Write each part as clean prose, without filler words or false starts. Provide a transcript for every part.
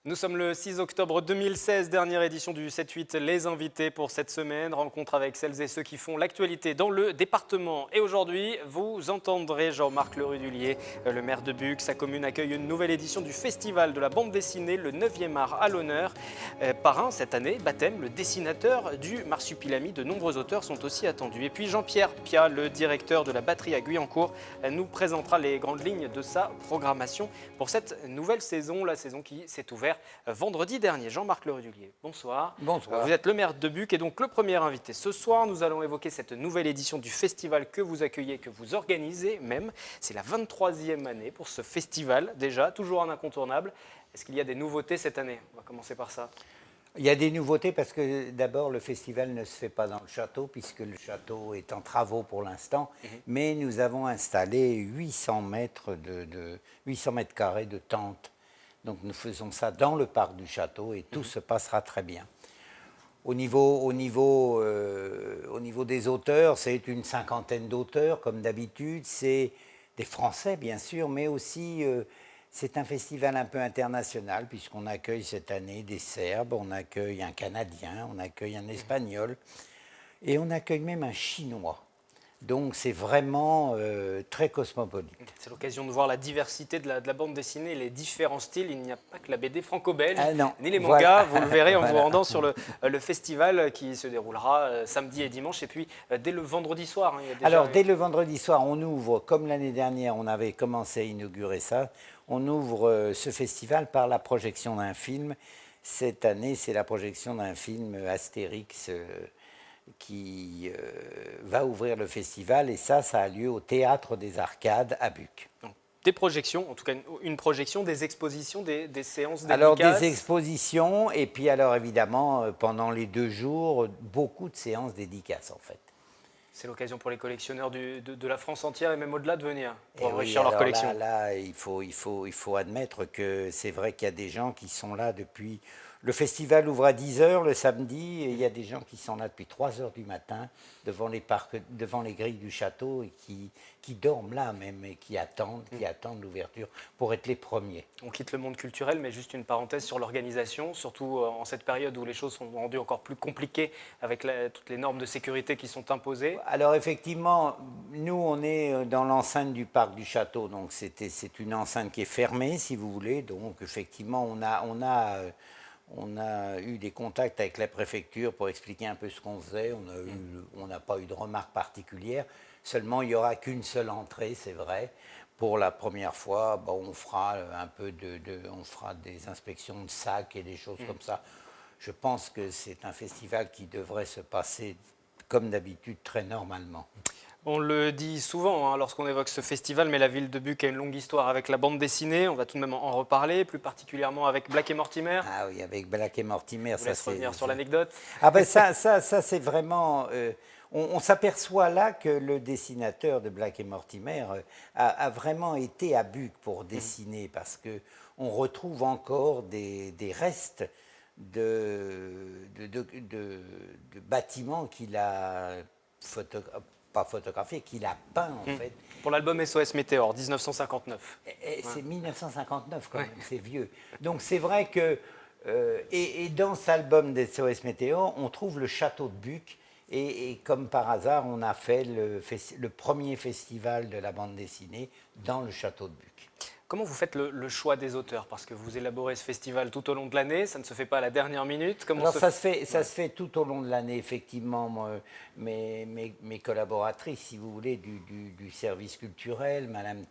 Nous sommes le 6 octobre 2016, dernière édition du 7-8, les invités pour cette semaine, rencontre avec celles et ceux qui font l'actualité dans le département. Et aujourd'hui, vous entendrez Jean-Marc Lerudulier, le maire de Buc. Sa commune accueille une nouvelle édition du festival de la bande dessinée, le 9e art à l'honneur. Parrain cette année, baptême, le dessinateur du Marsupilami. De nombreux auteurs sont aussi attendus. Et puis Jean-Pierre Piat, le directeur de la batterie à Guyancourt, nous présentera les grandes lignes de sa programmation pour cette nouvelle saison, la saison qui s'est ouverte vendredi dernier. Jean-Marc Lerudulier, bonsoir. Bonsoir. Vous êtes le maire de Buc et donc le premier invité. Ce soir, nous allons évoquer cette nouvelle édition du festival que vous accueillez, que vous organisez même. C'est la 23e année pour ce festival, déjà, toujours un incontournable. Est-ce qu'il y a des nouveautés cette année? On va commencer par ça. Il y a des nouveautés parce que d'abord le festival ne se fait pas dans le château puisque le château est en travaux pour l'instant, mais nous avons installé 800 mètres carrés de tentes. Donc nous faisons ça dans le parc du château et tout se passera très bien. Au niveau des auteurs, c'est une cinquantaine d'auteurs comme d'habitude. C'est des Français bien sûr, mais aussi c'est un festival un peu international puisqu'on accueille cette année des Serbes, on accueille un Canadien, on accueille un Espagnol et on accueille même un Chinois. Donc c'est vraiment très cosmopolite. C'est l'occasion de voir la diversité de la bande dessinée, les différents styles. Il n'y a pas que la BD franco-belge, ni les mangas. Voilà. Vous le verrez en vous rendant sur le festival qui se déroulera samedi et dimanche. Et puis dès le vendredi soir. Hein, il y a déjà... Alors dès le vendredi soir, on ouvre, comme l'année dernière, on avait commencé à inaugurer ça, on ouvre ce festival par la projection d'un film. Cette année, c'est la projection d'un film Astérix qui va ouvrir le festival et ça a lieu au Théâtre des Arcades à Buc. Donc, des projections, en tout cas une projection, des expositions, des séances dédicaces. Alors des expositions et puis alors évidemment pendant les 2 jours, beaucoup de séances dédicaces en fait. C'est l'occasion pour les collectionneurs de la France entière et même au-delà de venir pour enrichir leur collection. Là, il faut admettre que c'est vrai qu'il y a des gens qui sont là depuis... Le festival ouvre à 10h le samedi et il y a des gens qui sont là depuis 3h du matin devant les grilles du château et qui dorment là même et qui attendent l'ouverture pour être les premiers. On quitte le monde culturel, mais juste une parenthèse sur l'organisation, surtout en cette période où les choses sont rendues encore plus compliquées avec toutes les normes de sécurité qui sont imposées. Alors effectivement, nous on est dans l'enceinte du parc du château, donc c'est une enceinte qui est fermée si vous voulez, donc effectivement on a eu des contacts avec la préfecture pour expliquer un peu ce qu'on faisait. On n'a pas eu de remarques particulières. Seulement, il n'y aura qu'une seule entrée, c'est vrai. Pour la première fois, on fera on fera des inspections de sacs et des choses comme ça. Je pense que c'est un festival qui devrait se passer comme d'habitude très normalement. On le dit souvent lorsqu'on évoque ce festival, mais la ville de Buc a une longue histoire avec la bande dessinée. On va tout de même en reparler, plus particulièrement avec Black et Mortimer. Ah oui, avec Black et Mortimer. Je vous laisse revenir sur l'anecdote. Ah ben ça c'est vraiment... on s'aperçoit là que le dessinateur de Black et Mortimer a vraiment été à Buc pour dessiner, parce qu'on retrouve encore des restes de bâtiments qu'il a photographié, qu'il a peint en fait. Pour l'album SOS Météor, 1959. C'est 1959 quand même, c'est vieux. Donc c'est vrai que, et dans cet album des SOS Météor, on trouve le château de Buc, et comme par hasard, on a fait le premier festival de la bande dessinée dans le château de Buc. Comment vous faites le choix des auteurs? Parce que vous élaborez ce festival tout au long de l'année, ça ne se fait pas à la dernière minute. Alors ça se fait tout au long de l'année, effectivement. Mes collaboratrices, si vous voulez, du service culturel, Madame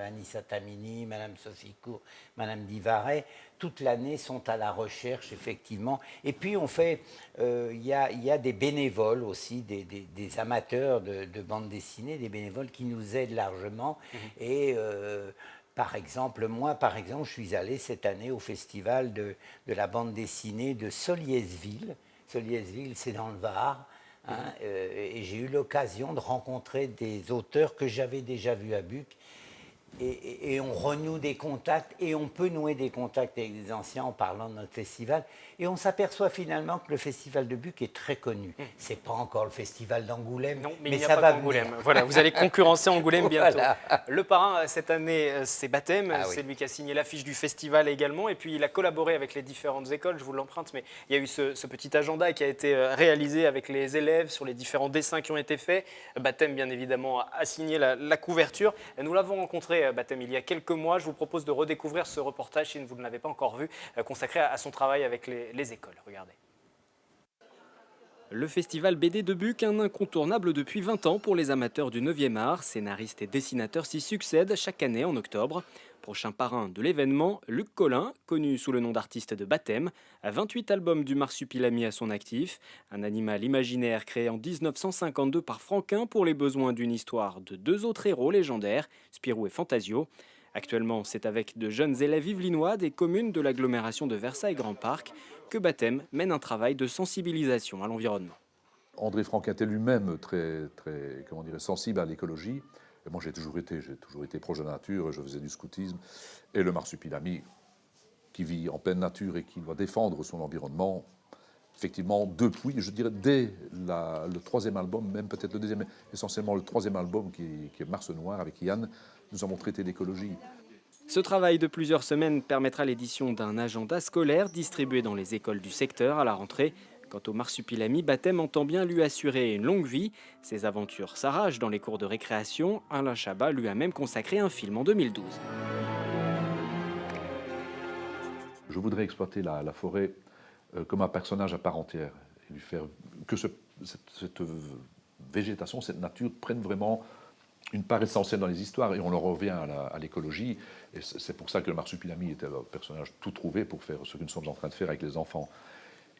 Anissa Tamini, Madame Sophie Cour, Madame Divaret, toute l'année sont à la recherche, effectivement. Et puis on fait, il y a des bénévoles aussi, des amateurs de bande dessinée, des bénévoles qui nous aident largement. Et par exemple, je suis allé cette année au festival de la bande dessinée de Soliesville. Soliesville, c'est dans le Var. Et j'ai eu l'occasion de rencontrer des auteurs que j'avais déjà vus à Buc. et on renoue des contacts et on peut nouer des contacts avec des anciens en parlant de notre festival. Et on s'aperçoit finalement que le festival de Buc est très connu. C'est pas encore le festival d'Angoulême, Non, mais il n'y ça a va pas qu'Angoulême. venir. Voilà, vous allez concurrencer Angoulême bientôt. Voilà. Le parrain cette année, c'est Baptême. Ah oui. C'est lui qui a signé l'affiche du festival également. Et puis il a collaboré avec les différentes écoles, je vous l'emprunte, mais il y a eu ce petit agenda qui a été réalisé avec les élèves sur les différents dessins qui ont été faits. Baptême, bien évidemment, a signé la couverture. Nous l'avons rencontré, Baptême, il y a quelques mois. Je vous propose de redécouvrir ce reportage, si vous ne l'avez pas encore vu, consacré à son travail avec les écoles. Regardez. Le festival BD de Buc, un incontournable depuis 20 ans pour les amateurs du 9e art. Scénaristes et dessinateurs s'y succèdent chaque année en octobre. Prochain parrain de l'événement, Luc Collin, connu sous le nom d'artiste de Baptême, a 28 albums du marsupilami à son actif, un animal imaginaire créé en 1952 par Franquin pour les besoins d'une histoire de deux autres héros légendaires, Spirou et Fantasio. Actuellement, c'est avec de jeunes élèves yvelinois des communes de l'agglomération de Versailles-Grand Parc que Baptême mène un travail de sensibilisation à l'environnement. André Franquin était lui-même très sensible à l'écologie. Et moi, j'ai toujours été proche de la nature, je faisais du scoutisme. Et le marsupilami, qui vit en pleine nature et qui doit défendre son environnement, effectivement, depuis, je dirais, dès le troisième album, même peut-être le deuxième, essentiellement le troisième album qui est Mars Noir avec Yann, nous avons traité l'écologie. Ce travail de plusieurs semaines permettra l'édition d'un agenda scolaire distribué dans les écoles du secteur à la rentrée. Quant au marsupilami, Baptême entend bien lui assurer une longue vie. Ses aventures s'arrachent dans les cours de récréation. Alain Chabat lui a même consacré un film en 2012. Je voudrais exploiter la forêt comme un personnage à part entière et lui faire que cette végétation, cette nature prenne vraiment une part essentielle dans les histoires, et on en revient à l'écologie, et c'est pour ça que le marsupilami était un personnage tout trouvé pour faire ce que nous sommes en train de faire avec les enfants.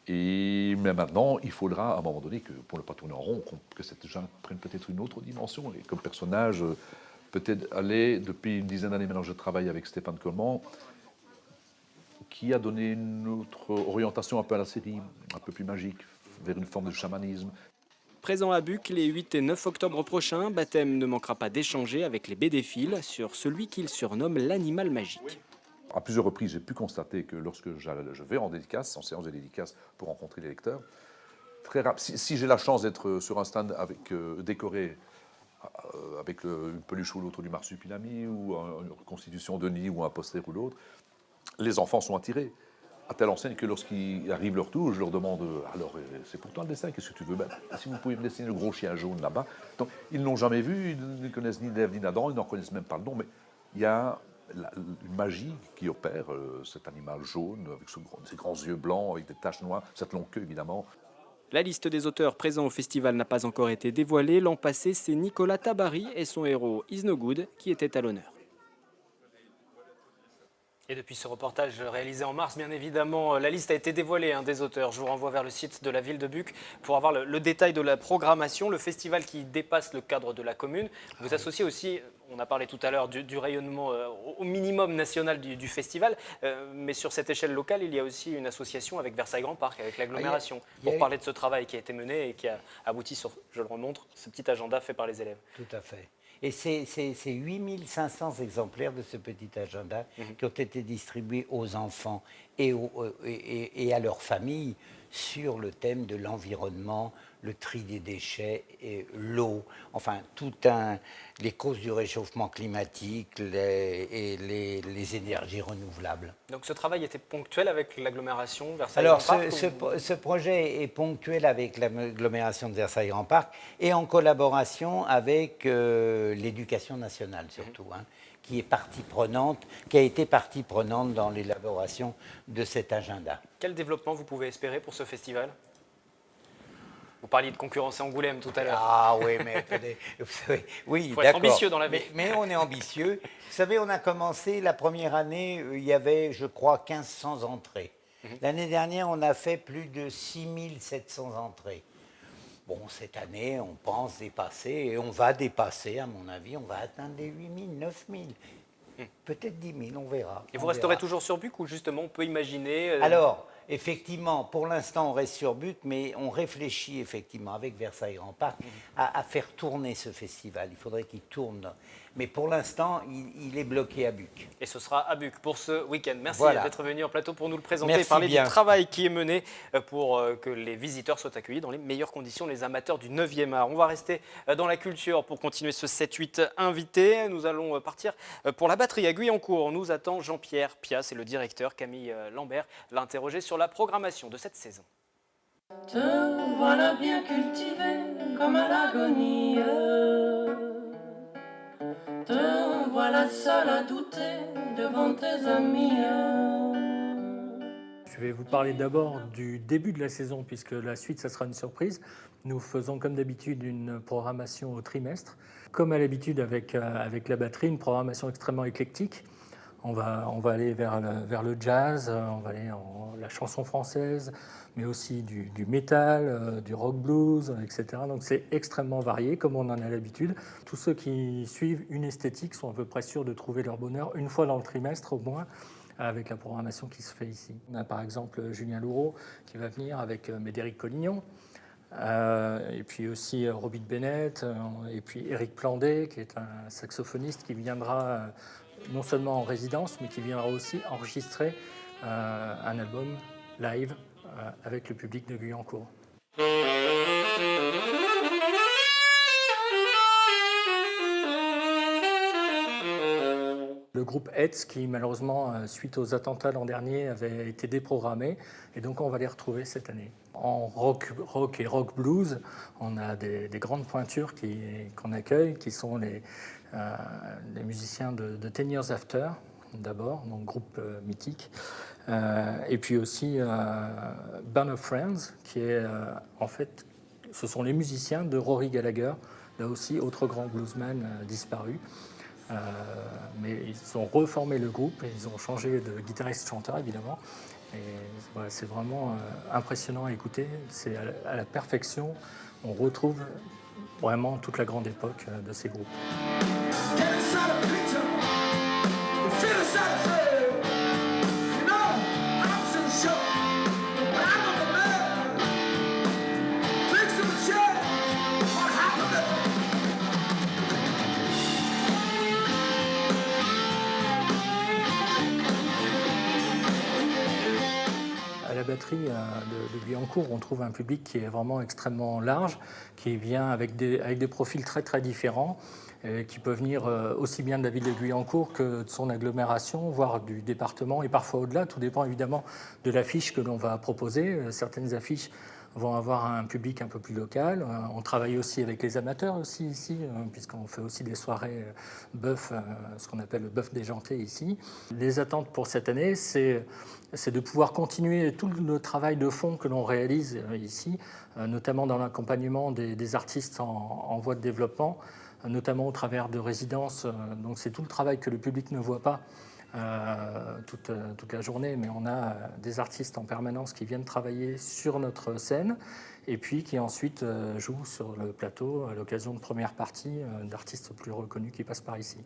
Mais maintenant, il faudra, à un moment donné, que, pour ne pas tourner en rond, que cette jungle prenne peut-être une autre dimension, et comme personnage, peut-être aller, depuis une dizaine d'années maintenant, je travaille avec Stéphane Coleman, qui a donné une autre orientation un peu à la série, un peu plus magique, vers une forme de chamanisme. Présent à Buc les 8 et 9 octobre prochains, Baptême ne manquera pas d'échanger avec les BDphiles sur celui qu'il surnomme l'animal magique. À plusieurs reprises, j'ai pu constater que lorsque je vais en dédicace, en séance de dédicace pour rencontrer les lecteurs, si j'ai la chance d'être sur un stand décoré avec une peluche ou l'autre du marsupilami, ou une reconstitution de nid, ou un poster ou l'autre, les enfants sont attirés. À telle enseigne que lorsqu'ils arrivent leur tour, je leur demande « Alors, c'est pour toi le dessin, qu'est-ce que tu veux ?» Si vous pouvez me dessiner le gros chien jaune là-bas. Donc, ils ne l'ont jamais vu, ils ne connaissent ni d'Ève ni d'Adam, ils n'en connaissent même pas le nom, mais il y a une magie qui opère, cet animal jaune, avec ses grands yeux blancs, avec des taches noires, cette longue queue évidemment. La liste des auteurs présents au festival n'a pas encore été dévoilée. L'an passé, c'est Nicolas Tabary et son héros Is No Good qui étaient à l'honneur. Et depuis ce reportage réalisé en mars, bien évidemment, la liste a été dévoilée des auteurs. Je vous renvoie vers le site de la ville de Buc pour avoir le détail de la programmation. Le festival qui dépasse le cadre de la commune. Vous associez aussi, on a parlé tout à l'heure du rayonnement au minimum national du festival, mais sur cette échelle locale, il y a aussi une association avec Versailles Grand Parc, avec l'agglomération, pour parler de ce travail qui a été mené et qui a abouti sur, je le remontre, ce petit agenda fait par les élèves. Tout à fait. Et c'est 8500 exemplaires de ce petit agenda qui ont été distribués aux enfants et à leurs familles sur le thème de l'environnement, le tri des déchets, l'eau, enfin, les causes du réchauffement climatique et les énergies renouvelables. Donc ce travail était ponctuel avec l'agglomération Versailles Alors, Grand Parc ce projet est ponctuel avec l'agglomération de Versailles Grand Parc et en collaboration avec l'éducation nationale surtout, qui est partie prenante, qui a été partie prenante dans l'élaboration de cet agenda. Quel développement vous pouvez espérer pour ce festival ? Vous parliez de concurrencer Angoulême tout à l'heure. Ah oui, mais attendez, vous savez, oui, il faut être ambitieux dans la vie. Mais on est ambitieux. Vous savez, on a commencé la première année, il y avait, je crois, 1500 entrées. L'année dernière, on a fait plus de 6700 entrées. Bon, cette année, on pense dépasser, et on va dépasser, à mon avis, on va atteindre les 8000, 9000. Peut-être 10 000, on verra. Et vous resterez toujours sur Buc ou justement on peut imaginer... Alors, effectivement, pour l'instant on reste sur Buc, mais on réfléchit effectivement avec Versailles Grand Parc à faire tourner ce festival. Il faudrait qu'il tourne Mais pour l'instant, il est bloqué à Buc. Et ce sera à Buc pour ce week-end. Merci Voilà. d'être venu en plateau pour nous le présenter Merci et parler bien. du travail qui est mené pour que les visiteurs soient accueillis dans les meilleures conditions, les amateurs du 9e art. On va rester dans la culture pour continuer ce 7-8 invité. Nous allons partir pour la batterie à Guyancourt. On nous attend Jean-Pierre Pias et le directeur Camille Lambert l'a interrogé sur la programmation de cette saison. Te voilà bien cultivé comme à l'agonie. Te voilà seul à douter devant tes amis. Je vais vous parler d'abord du début de la saison, puisque la suite, ça sera une surprise. Nous faisons comme d'habitude une programmation au trimestre. Comme à l'habitude avec la batterie, une programmation extrêmement éclectique. On va aller vers le jazz, on va aller en la chanson française, mais aussi du métal, du rock blues, etc. Donc c'est extrêmement varié, comme on en a l'habitude. Tous ceux qui suivent une esthétique sont à peu près sûrs de trouver leur bonheur une fois dans le trimestre au moins, avec la programmation qui se fait ici. On a par exemple Julien Louraud qui va venir avec Médéric Collignon, et puis aussi Robin Bennett, et puis Éric Plandé qui est un saxophoniste qui viendra non seulement en résidence, mais qui viendra aussi enregistrer un album live avec le public de Guyancourt. Le groupe Hetz, qui malheureusement, suite aux attentats l'an dernier, avait été déprogrammé, et donc on va les retrouver cette année. En rock et rock blues, on a des grandes pointures qu'on accueille, qui sont les musiciens de 10 Years After, d'abord, donc groupe mythique, et puis aussi Band of Friends, qui est en fait, ce sont les musiciens de Rory Gallagher, là aussi autre grand bluesman disparu. Mais ils ont reformé le groupe et ils ont changé de guitariste-chanteur évidemment. Et voilà, c'est vraiment impressionnant à écouter. C'est à la perfection. On retrouve vraiment toute la grande époque de ces groupes. À la batterie de Guyancourt, on trouve un public qui est vraiment extrêmement large, qui vient avec des profils très très différents, qui peut venir aussi bien de la ville de Guyancourt que de son agglomération, voire du département et parfois au-delà. Tout dépend évidemment de l'affiche que l'on va proposer. Certaines affiches vont avoir un public un peu plus local. On travaille aussi avec les amateurs aussi ici, puisqu'on fait aussi des soirées bœuf, ce qu'on appelle le bœuf déjanté ici. Les attentes pour cette année, c'est de pouvoir continuer tout le travail de fond que l'on réalise ici, notamment dans l'accompagnement des artistes en voie de développement, notamment au travers de résidences. Donc c'est tout le travail que le public ne voit pas toute la journée, mais on a des artistes en permanence qui viennent travailler sur notre scène et puis qui ensuite jouent sur le plateau à l'occasion de premières parties d'artistes plus reconnus qui passent par ici.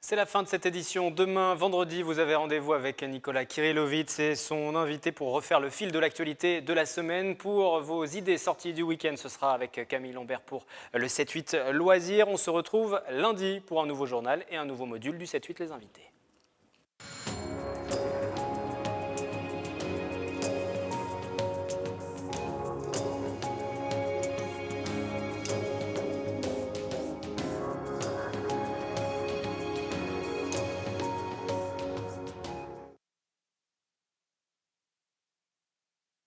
C'est la fin de cette édition. Demain, vendredi, vous avez rendez-vous avec Nicolas Kirillovitz et son invité pour refaire le fil de l'actualité de la semaine. Pour vos idées sorties du week-end, ce sera avec Camille Lambert pour le 7-8 loisirs. On se retrouve lundi pour un nouveau journal et un nouveau module du 7-8 les invités.